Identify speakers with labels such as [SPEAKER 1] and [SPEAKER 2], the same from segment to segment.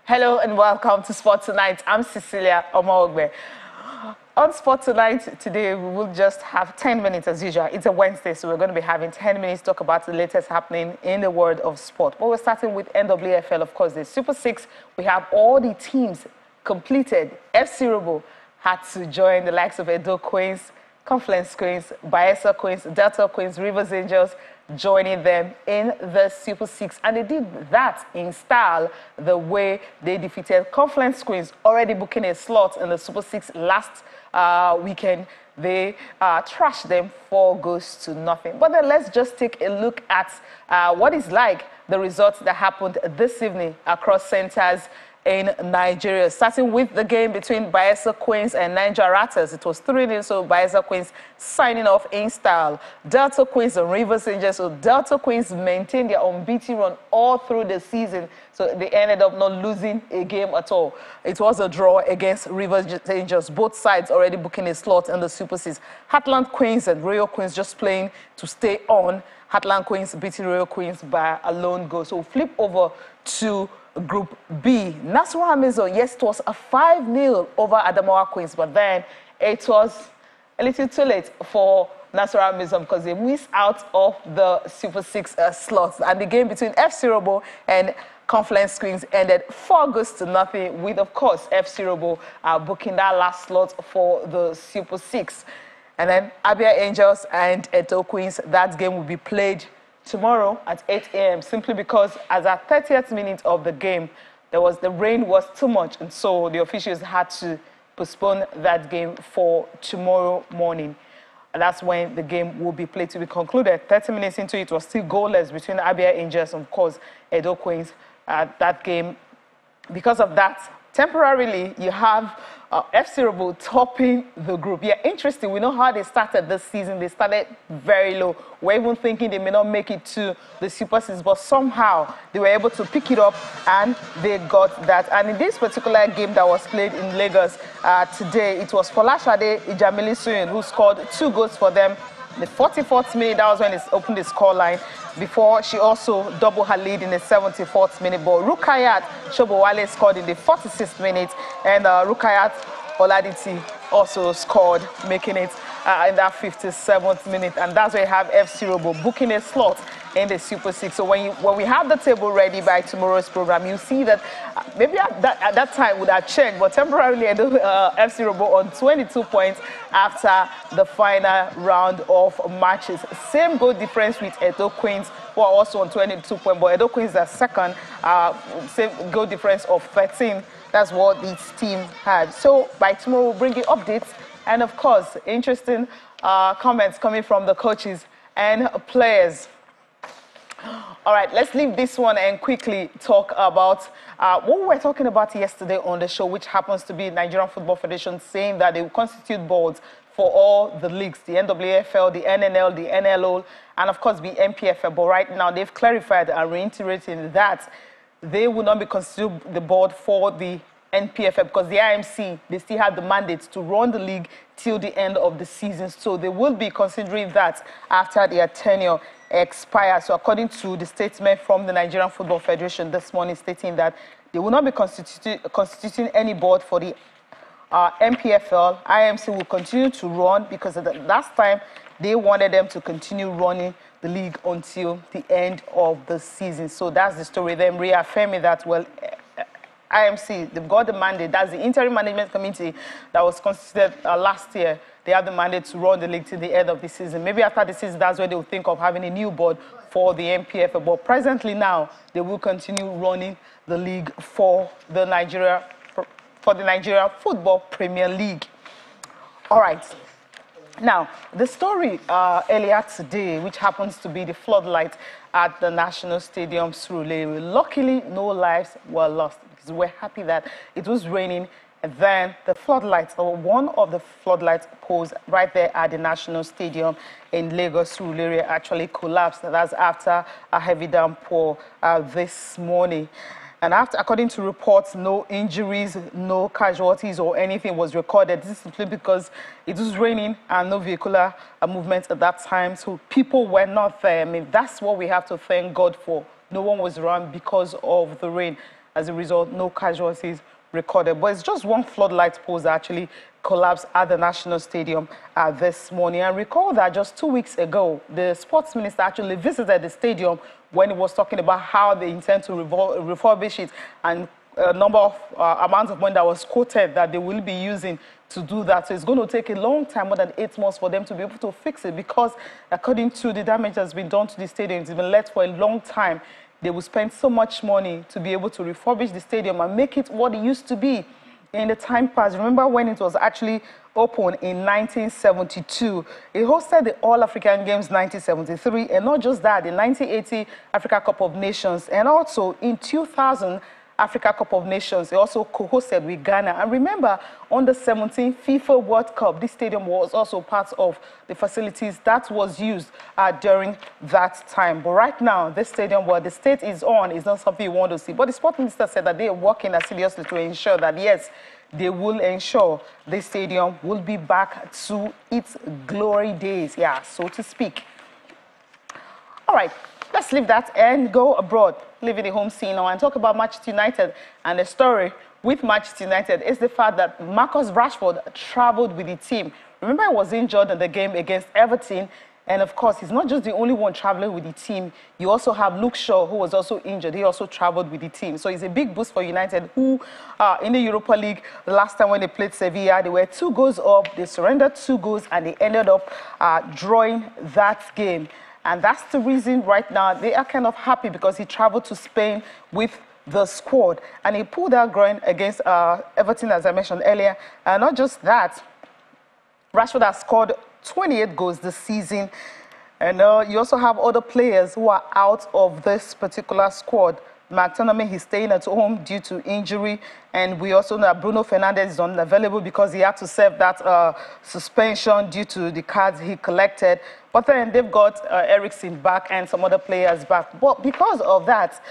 [SPEAKER 1] Hello and welcome to Sport Tonight. I'm Cecilia Omaogbe. On Sport Tonight today, we will just have 10 minutes as usual. It's a Wednesday, so we're going to be having 10 minutes to talk about the latest happening in the world of sport. But we're starting with NWFL, of course, the Super 6. We have all the teams completed. FC Robo had to join the likes of Edo Queens, Confluence Queens, Bayelsa Queens, Delta Queens, Rivers Angels, joining them in the Super 6. And they did that in style, the way they defeated Confluence Queens, already booking a slot in the Super 6 last weekend. They trashed them 4-0. But then let's just take a look at what is like the results that happened this evening across centers in Nigeria, starting with the game between Bayelsa Queens and Niger Ratters. It was 3-0, so Bayelsa Queens signing off in style. Delta Queens and Rivers Angels, so Delta Queens maintained their unbeaten run all through the season, so they ended up not losing a game at all. It was a draw against Rivers Angels, both sides already booking a slot in the Super 6. Heartland Queens and Royal Queens just playing to stay on. Heartland Queens beating Royal Queens by a lone goal. So flip over to Group B. Nasarawa Amazon, yes, it was a 5-0 over Adamawa Queens, but then it was a little too late for Nasarawa Amazon because they missed out of the Super 6 slots. And the game between FC Robo and Confluence Queens ended 4-0, with, of course, FC Robo booking that last slot for the Super 6. And then Abia Angels and Edo Queens, that game will be played tomorrow at 8 a.m. simply because as at 30th minute of the game, the rain was too much, and so the officials had to postpone that game for tomorrow morning. And that's when the game will be played to be concluded. 30 minutes into it was still goalless between Abia Angels and, of course, Edo Queens. That game, because of that, temporarily you have FC Robo topping the group. Yeah, interesting. We know how they started this season. They started very low. We're even thinking they may not make it to the Super 6, but somehow they were able to pick it up and they got that. And in this particular game that was played in Lagos today, it was Folashade Ijamili-Suyin who scored 2 goals for them. The 44th minute, that was when it opened the scoreline, before she also doubled her lead in the 74th minute. But Rukayat Shobowale scored in the 46th minute, and Rukayat Oladiti also scored, making it in that 57th minute. And that's where you have FC Robo booking a slot in the Super 6. So when we have the table ready by tomorrow's program, you see that maybe at that time would have changed, but temporarily FC Robo on 22 points after the final round of matches. Same goal difference with Edo Queens, who are also on 22 points, but Edo Queens are second, same goal difference of 13. That's what this team had. So by tomorrow, we'll bring you updates and, of course, interesting comments coming from the coaches and players. All right, let's leave this one and quickly talk about what we were talking about yesterday on the show, which happens to be Nigerian Football Federation saying that they will constitute boards for all the leagues, the NWFL, the NNL, the NLO, and of course the NPFL. But right now they've clarified and reiterating that they will not be constituted the board for the NPFL because the IMC, they still have the mandate to run the league till the end of the season. So they will be considering that after their tenure expires. So according to the statement from the Nigerian Football Federation this morning, stating that they will not be constituting any board for the NPFL. IMC will continue to run because at the last time they wanted them to continue running the league until the end of the season. So that's the story. Them reaffirming that, well, IMC, they've got the mandate. That's the interim management committee that was constituted last year. They have the mandate to run the league till the end of the season. Maybe after the season, that's where they will think of having a new board for the NPFL. But presently now, they will continue running the league for the Nigeria Football Premier League. All right. Now, the story earlier today, which happens to be the floodlight at the National Stadium, Surulere. Luckily, no lives were lost because we're happy that it was raining. And then the floodlights, or one of the floodlight poles right there at the National Stadium in Lagos, Surulere, actually collapsed. That's after a heavy downpour this morning. And according to reports, no injuries, no casualties or anything was recorded. This is simply because it was raining and no vehicular movement at that time. So people were not there. I mean, that's what we have to thank God for. No one was around because of the rain. As a result, no casualties recorded. But it's just one floodlight post that actually collapsed at the National Stadium this morning. And recall that just 2 weeks ago, the sports minister actually visited the stadium when he was talking about how they intend to refurbish it, and a number of amounts of money that was quoted that they will be using to do that. So it's going to take a long time, more than 8 months, for them to be able to fix it, because according to the damage that's been done to the stadium, it's been let for a long time. They will spend so much money to be able to refurbish the stadium and make it what it used to be in the time past. Remember when it was actually opened in 1972. It hosted the All-African Games 1973, and not just that, the 1980 Africa Cup of Nations, and also in 2000, Africa Cup of Nations. It also co-hosted with Ghana. And remember, on the 17th FIFA World Cup, this stadium was also part of the facilities that was used during that time. But right now, this stadium, where the state is on, is not something you want to see. But the sport minister said that they are working seriously to ensure that, yes, they will ensure this stadium will be back to its glory days, yeah, so to speak. All right. Let's leave that and go abroad, leaving the home scene now, and talk about Manchester United. And the story with Manchester United is the fact that Marcus Rashford traveled with the team. Remember, he was injured in the game against Everton. And of course, he's not just the only one traveling with the team. You also have Luke Shaw, who was also injured. He also traveled with the team. So it's a big boost for United, who in the Europa League, last time when they played Sevilla, they were 2 goals up. They surrendered 2 goals, and they ended up drawing that game. And that's the reason right now they are kind of happy, because he traveled to Spain with the squad. And he pulled out groin against Everton, as I mentioned earlier. And not just that, Rashford has scored 28 goals this season. And you also have other players who are out of this particular squad. McTominay, he's staying at home due to injury. And we also know that Bruno Fernandes is unavailable because he had to serve that suspension due to the cards he collected. But then they've got Eriksen back and some other players back. But because of that,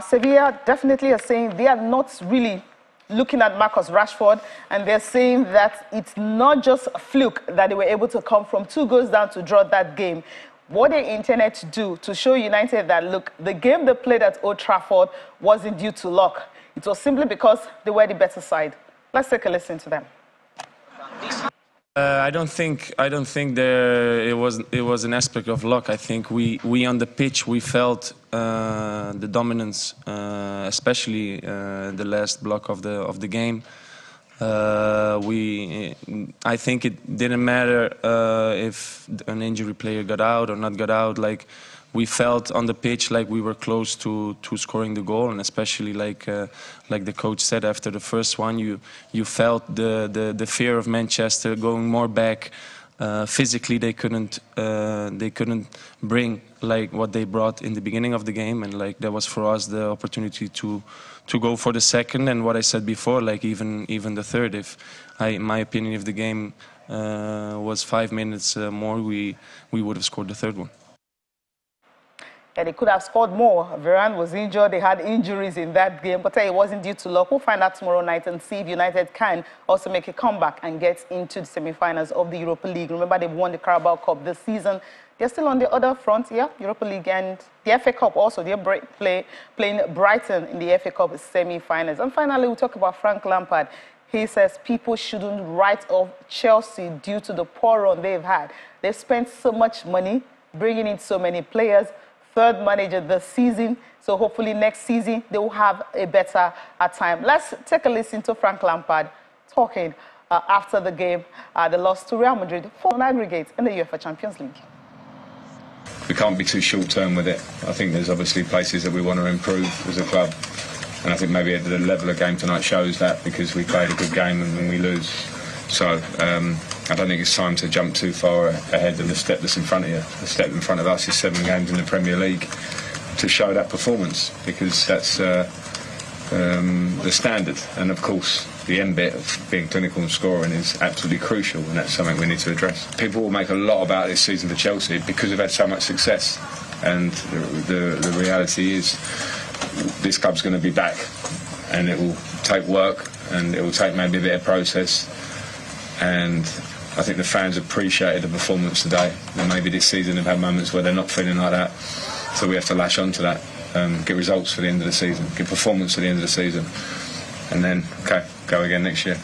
[SPEAKER 1] Sevilla definitely are saying they are not really looking at Marcus Rashford, and they're saying that it's not just a fluke that they were able to come from 2 goals down to draw that game. What they intended to do to show United that, look, the game they played at Old Trafford wasn't due to luck. It was simply because they were the better side. Let's take a listen to them.
[SPEAKER 2] I don't think it was an aspect of luck. I think we on the pitch, we felt the dominance, especially the last block of the game. I think it didn't matter if an injury player got out or not got out. Like, we felt on the pitch like we were close to scoring the goal, and especially like the coach said after the first one, you felt the fear of Manchester going more back. Physically, they couldn't bring like what they brought in the beginning of the game, and like that was for us the opportunity to go for the second, and what I said before, like even the third. In my opinion, if the game was 5 minutes more, we would have scored the third one.
[SPEAKER 1] And they could have scored more. Varane was injured. They had injuries in that game, but it wasn't due to luck. We'll find out tomorrow night and see if United can also make a comeback and get into the semi-finals of the Europa League. Remember, they won the Carabao Cup this season. They're still on the other front, yeah, Europa League and the FA Cup also. They're playing Brighton in the FA Cup semi-finals. And finally, we'll talk about Frank Lampard. He says people shouldn't write off Chelsea due to the poor run they've had. They've spent so much money, bringing in so many players. 3rd manager this season, so hopefully next season they will have a better time. Let's take a listen to Frank Lampard talking after the game, the loss to Real Madrid for aggregate in the UEFA Champions League.
[SPEAKER 3] We can't be too short-term with it. I think there's obviously places that we want to improve as a club, and I think maybe the level of game tonight shows that, because we played a good game and we lose. So I don't think it's time to jump too far ahead of the step that's in front of you. The step in front of us is 7 games in the Premier League to show that performance, because that's the standard. And of course, the end bit of being clinical and scoring is absolutely crucial, and that's something we need to address. People will make a lot about this season for Chelsea because we've had so much success, and the reality is this club's going to be back, and it will take work, and it will take maybe a bit of process. And I think the fans appreciated the performance today. And maybe this season they've had moments where they're not feeling like that. So we have to lash on to that. get results for the end of the season, get performance at the end of the season, and then, okay, go again next year.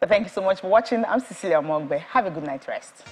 [SPEAKER 1] Thank you so much for watching. I'm Cecilia Mogbe. Have a good night rest.